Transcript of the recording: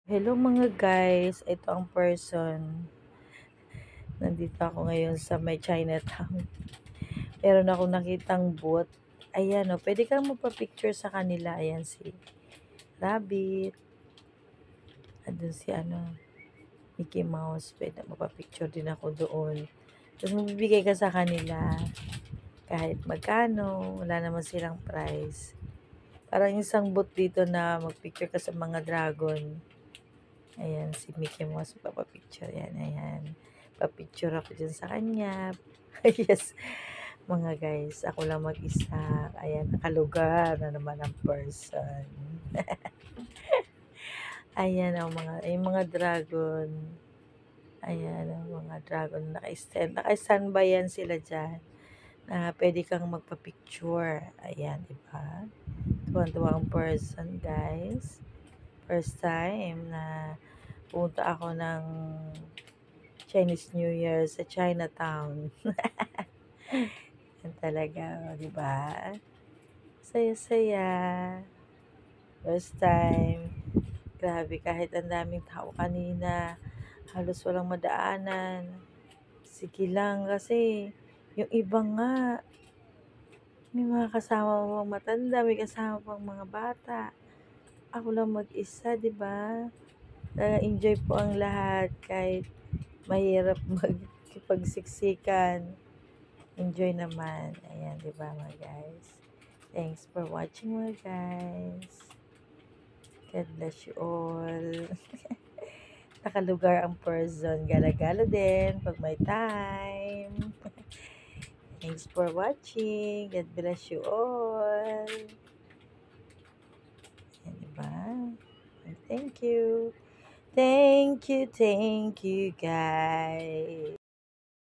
Hello mga guys, ito ang person. Nandito ako ngayon sa may Chinatown. Meron ako nakitang booth. Ayan o, pwede kang magpa-picture sa kanila. Ayan si Rabbit. Andun si Mickey Mouse. Pwede magpa-picture din ako doon. Tapos magbibigay ka sa kanila. Kahit magkano, wala naman silang price. Parang isang booth dito na magpicture ka sa mga dragon. Ayan, si Mickey Mouse papapicture yan. Ayan. Papicture ako dyan sa kanya. Yes, mga guys. Ako lang mag-isa. Ayan, nakalugar na naman ang person. Ayan, yung mga dragon. Ayan, ang mga dragon. Naka-standby yan sila dyan. Na pwede kang magpa-picture. Ayan, diba? Tuwan-tuwa ang person, guys. First time na pumunta ako ng Chinese New Year sa Chinatown. Yan talaga, di ba? Saya-saya. First time. Grabe, kahit ang daming tao kanina, halos walang madaanan. Sige lang kasi yung iba nga, may mga kasama pang matanda, may kasama pang mga bata. Ako lang mag-isa, di ba? Enjoy po ang lahat kahit mahirap magkipagsiksikan. Enjoy naman. Ayan, di ba mga guys? Thanks for watching mga guys. God bless you all. Nakalugar ang person. Gala-gala din pag may time. Thanks for watching. God bless you all. Ayan, di ba? Thank you. Thank you, guys.